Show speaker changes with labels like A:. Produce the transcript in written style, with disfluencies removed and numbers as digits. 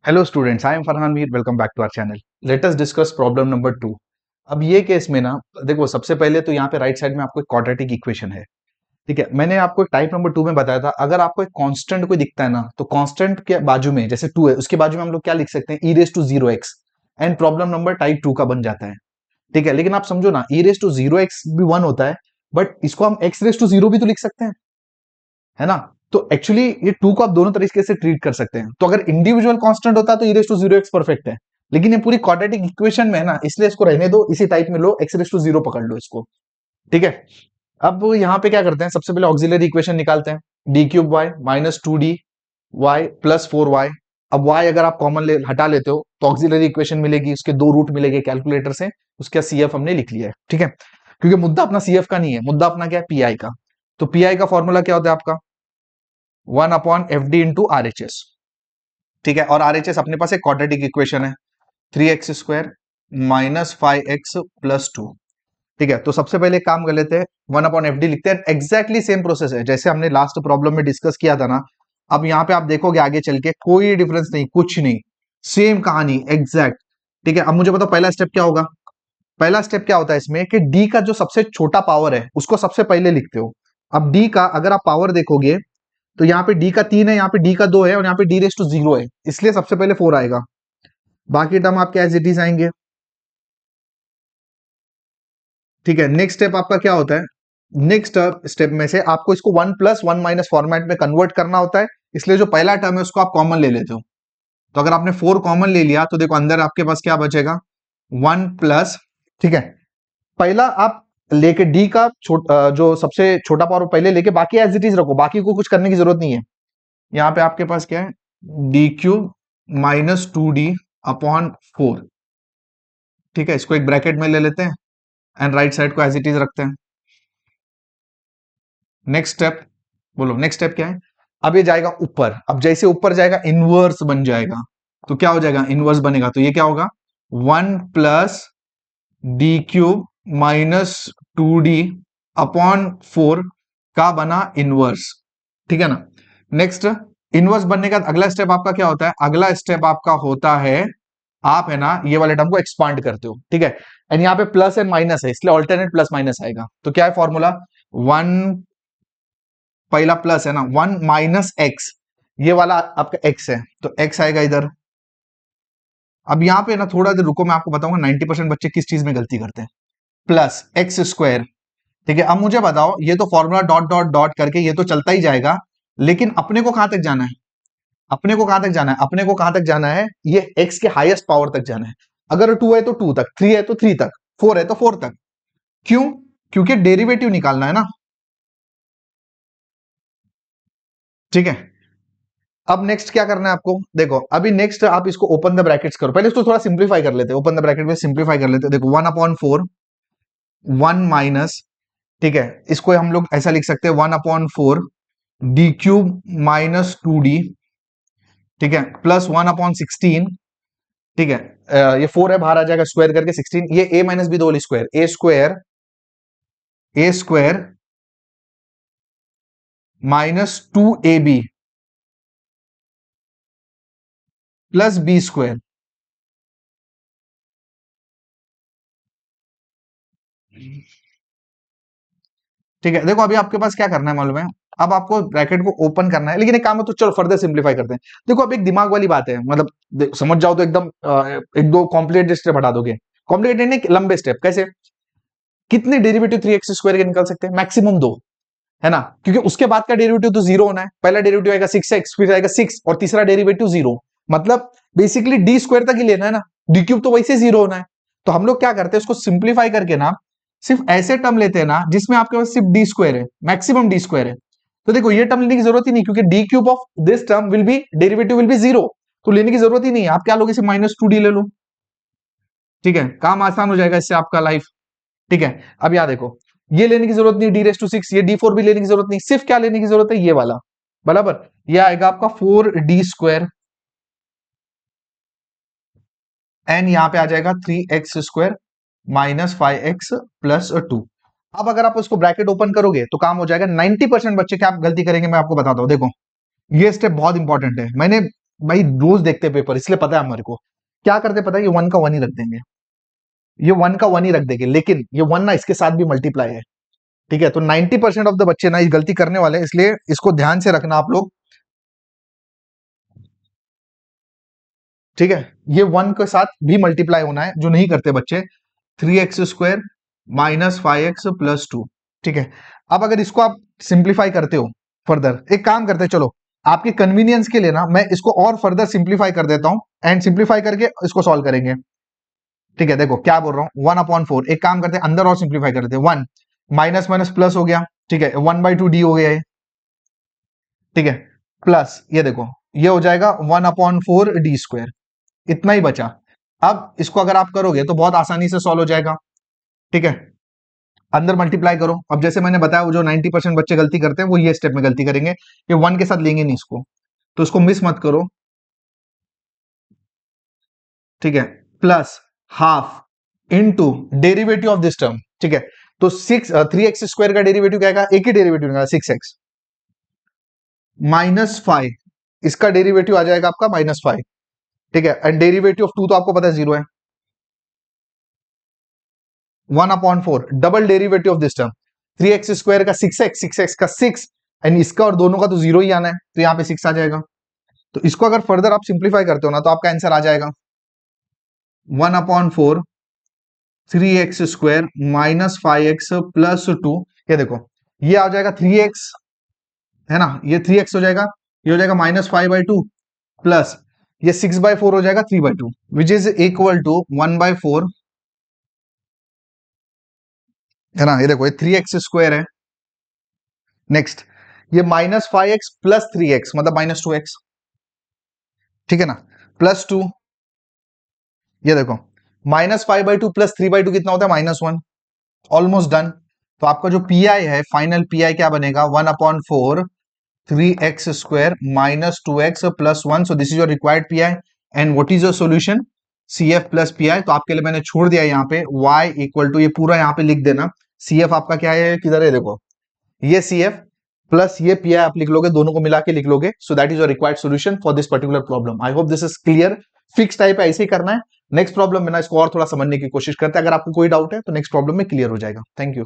A: Hello students, I am Farhan Mir. Welcome back to our channel. Let us discuss problem number 2। अब ये case में ना देखो, सबसे पहले तो यहाँ पे राइट साइड में आपको एक क्वाड्रेटिक इक्वेशन है। ठीक है, मैंने आपको टाइप नंबर 2 में बताया था, अगर आपको एक कांस्टेंट कोई दिखता है ना, तो कांस्टेंट के बाजू में जैसे 2 है, उसके बाजू में हम लोग क्या लिख सकते हैं, e raise to 0x, and problem number type 2 का बन जाता है। ठीक है, लेकिन आप समझो ना, ई रेस टू 0x भी 1 होता है, बट इसको हम एक्स रेस टू 0 भी तो लिख सकते हैं, है ना। तो एक्चुअली ये 2 को आप दोनों तरीके से ट्रीट कर सकते हैं। तो अगर इंडिविजुअल कांस्टेंट होता तो e race to 0x perfect है, लेकिन ये पूरी क्वाड्रेटिक इक्वेशन में है ना, इसलिए इसको रहने दो, इसी टाइप में लो, x रेस टू 0 पकड़ लो इसको। ठीक है, अब यहाँ पे क्या करते हैं, सबसे पहले ऑक्सिलरी इक्वेशन निकालते हैं। D cube y minus 2d y plus 4y। अब y अगर आप कॉमन हटा लेते हो तो ऑक्सिलरी इक्वेशन मिलेगी, उसके दो रूट मिलेंगे कैलकुलेटर से, उसका CF हमने लिख लिया है। ठीक है, क्योंकि मुद्दा अपना CF का नहीं है, मुद्दा अपना क्या है, PI का। तो PI का फॉर्मूला क्या होता है आपका, 1/FD इंटू RHS। ठीक है, और RHS अपने पास एक क्वाड्रेटिक इक्वेशन है, 3x square minus 5x plus 2। ठीक है, तो सबसे पहले काम कर लेते हैं, 1/FD लिखते हैं। एग्जैक्टली सेम प्रोसेस है जैसे हमने लास्ट प्रॉब्लम में डिस्कस किया था ना। अब यहाँ पे आप देखोगे आगे चल के कोई डिफरेंस नहीं, कुछ नहीं, सेम कहानी एग्जैक्ट। ठीक है, अब मुझे बताओ पहला स्टेप क्या होगा। पहला स्टेप क्या होता है इसमें कि डी का जो सबसे छोटा पावर है उसको सबसे पहले लिखते हो। अब डी का अगर आप पावर देखोगे तो यहाँ पे डी का 3 है, यहाँ पे डी का 2 है, और यहाँ पे डी रेस टू 0 है, इसलिए सबसे पहले 4 आएगा। बाकी टर्म आपके एज इट इज आएंगे। ठीक है, नेक्स्ट स्टेप आपका क्या होता है, नेक्स्ट स्टेप में से आपको इसको 1+1 - फॉर्मेट में कन्वर्ट करना होता है, इसलिए जो पहला टर्म है उसको आप कॉमन ले लेते हो। तो अगर आपने 4 कॉमन ले लिया तो देखो अंदर आपके पास क्या बचेगा, 1 प्लस। ठीक है, पहला आप लेके डी का जो सबसे छोटा पावर पहले लेके बाकी एज इट इज रखो, बाकी को कुछ करने की जरूरत नहीं है। यहाँ पे आपके पास क्या है, D cube minus 2d upon 4। ठीक है, इसको एक ब्रैकेट में ले लेते हैं एंड राइट साइड को एज इट इज रखते हैं। नेक्स्ट स्टेप, बोलो नेक्स्ट स्टेप क्या है। अब ये जाएगा ऊपर, अब जैसे ऊपर जाएगा इनवर्स बन जाएगा, तो क्या हो जाएगा, इनवर्स बनेगा तो ये क्या होगा, 1 plus D cube minus 2d upon 4 का बना इनवर्स। ठीक है ना। नेक्स्ट, इनवर्स बनने का अगला स्टेप आपका क्या होता है, अगला स्टेप आपका होता है, आप है ना ये वाले टर्म को एक्सपांड करते हो। ठीक है, एंड यहाँ पे प्लस एंड माइनस है, इसलिए ऑल्टरनेट प्लस माइनस आएगा। तो क्या है फॉर्मूला, 1, पहला प्लस है ना, 1 माइनस एक्स, ये वाला आपका x है, तो x आएगा इधर। अब यहाँ पे ना थोड़ा देर रुको, मैं आपको बताऊंगा 90% बच्चे किस चीज में गलती करते हैं, प्लस एक्स स्क्वायर। ठीक है, अब मुझे बताओ, ये तो फॉर्मूला डॉट डॉट डॉट करके ये तो चलता ही जाएगा, लेकिन अपने को कहां तक जाना है, अपने को कहां तक जाना है, अपने को कहां तक जाना है, ये x के हाईएस्ट पावर तक जाना है। अगर 2 है तो 2 तक, 3 है तो 3 तक, 4 है तो 4 तक। क्यों, क्योंकि डेरिवेटिव निकालना है ना। ठीक है, अब नेक्स्ट क्या करना है आपको, देखो अभी नेक्स्ट आप इसको ओपन द ब्रैकेट्स करो, पहले इसको थोड़ा सिंप्लीफाई कर लेते हैं, ओपन द ब्रैकेट में सिंप्लीफाई कर लेते हैं। देखो 1/4, 1 माइनस, ठीक है, इसको हम लोग ऐसा लिख सकते हैं, 1/4 डी क्यूब माइनस 2d। ठीक है, प्लस 1/16। ठीक है, ये 4 है, बाहर आ जाएगा, स्क्वायर करके 16, ये a माइनस बी दो whole square, a square minus 2ab plus b square. ठीक है, देखो अभी आपके पास क्या करना है मालूम है, अब आपको ब्रैकेट को ओपन करना है, लेकिन एक काम है, तो चलो फर्दर सिंप्लीफाई करते हैं। देखो अब एक दिमाग वाली बात है, मतलब समझ जाओ तो एकदम एक दो कॉम्प्लिकेटेड स्टेप हटा दोगे। कॉम्प्लिकेटेड नहीं, लंबे स्टेप। कैसे, कितने डेरिवेटिव 3x स्क्वायर के निकल सकते हैं, मैक्सिमम 2, है ना, क्योंकि उसके बाद का डेरिवेटिव तो 0 होना है। पहला डेरिवेटिव आएगा 6x, फिर आएगा 6, और तीसरा डेरिवेटिव 0, मतलब बेसिकली डी स्क्वायर तक ही लेना है ना, डी क्यूब तो वैसे 0 होना है। तो हम लोग क्या करते हैं, उसको सिंप्लीफाई करके ना सिर्फ ऐसे टर्म लेते हैं ना जिसमें आपके पास सिर्फ डी स्क्वायर है, मैक्सिमम डी स्क्वायर है। तो देखो ये टर्म लेने की जरूरत ही नहीं, क्योंकि D cube of this term will be, derivative will be 0, तो लेने की जरूरत ही नहीं है। आप क्या लोगे, सिर्फ -2d ले लो। ठीक है, काम आसान हो जाएगा इससे आपका लाइफ। ठीक है, अब यहाँ देखो, ये लेने की जरूरत नहीं, d⁻⁶, ये d4 भी लेने की जरूरत नहीं, सिर्फ क्या लेने की जरूरत है, ये वाला बराबर, ये आएगा आपका 4d स्क्वायर, एंड यहां पे आ जाएगा 3x square minus 5x plus 2। अब अगर आप उसको ब्रैकेट ओपन करोगे तो काम हो जाएगा। 90% बच्चे क्या गलती करेंगे मैं आपको बताता हूं, देखो ये स्टेप बहुत इंपॉर्टेंट है, मैंने भाई रोज देखते पेपर, इसलिए पता है हमारे को क्या करते पता है, ये वन का वन ही रख देंगे, ये वन का वन ही रख देंगे, लेकिन ये वन ना इसके साथ भी मल्टीप्लाई है। ठीक है, तो 90% ऑफ द बच्चे ना ये गलती करने वाले हैं, इसलिए इसको ध्यान से रखना आप लोग। ठीक है, ये वन के साथ भी मल्टीप्लाई होना है, जो नहीं करते बच्चे। 3x² minus 5x+2। ठीक है, अब अगर इसको आप सिंप्लीफाई करते हो फर्दर, एक काम करते हैं, चलो आपके कन्वीनियंस के लिए ना मैं इसको और फर्दर सिंप्लीफाई कर देता हूं, एंड सिंप्लीफाई करके इसको सॉल्व करेंगे। ठीक है, देखो क्या बोल रहा हूं, 1/4, एक काम करते हैं अंदर और सिंप्लीफाई कर देते हैं, 1 माइनस माइनस प्लस हो गया। ठीक है, 1/2d हो गया ये। ठीक है, प्लस ये देखो ये हो जाएगा 1/4d², इतना ही बचा। अब इसको अगर आप करोगे तो बहुत आसानी से सॉल्व हो जाएगा। ठीक है, अंदर मल्टीप्लाई करो। अब जैसे मैंने बताया, वो जो 90% बच्चे गलती करते हैं वो ये स्टेप में गलती करेंगे, ये वन के साथ लेंगे नहीं इसको, तो इसको मिस मत करो। ठीक है, plus half into derivative of this term. ठीक है, तो 3x² का डेरिवेटिव क्या आएगा, एक ही डेरिवेटिव निकाला 6x माइनस 5, इसका डेरिवेटिव आ जाएगा आपका -5। ठीक है, एंड डेरिवेटिव ऑफ 2 तो आपको पता है 0 है। 1/4 double derivative of this term, 3x² का 6x, 6x का 6, एंड इसका और दोनों का तो 0 ही आना है, तो यहाँ पे 6 आ जाएगा। तो इसको अगर फर्दर आप सिंप्लीफाई करते हो ना, तो आपका आंसर आ जाएगा 1/4 3x² माइनस 5x+2। ये देखो ये आ जाएगा 3x, है ना, ये 3x हो जाएगा, ये हो जाएगा -5/2, प्लस ये 6/4 हो जाएगा 3/2, विच इज इक्वल टू 1/4, है ना। ये देखो ये 3x² है। नेक्स्ट ये -5x+3x मतलब -2x। ठीक है ना, +2, ये देखो -5/2 प्लस 3/2 कितना होता है, -1, ऑलमोस्ट डन। तो आपका जो पी आई है, फाइनल पी आई क्या बनेगा, 1/4 3x² minus 2x+1। So this is your required P I, and what is your solution, CF plus P I. तो आपके लिए मैंने छोड़ दिया यहाँ पे y इक्वल टू, ये पूरा यहाँ पे लिख देना, CF आपका क्या है, किधर है देखो, ये CF प्लस ये पी आई आप लिख लोगे, दोनों को मिला के लिख लोगे। So that is your required solution for this particular problem. I hope this is clear. Fix type है, ऐसे ही करना है। नेक्स्ट प्रॉब्लम में ना इसको और थोड़ा समझने की कोशिश करते हैं, अगर आपको कोई डाउट है तो नेक्स्ट प्रॉब्लम में क्लियर हो जाएगा। Thank you.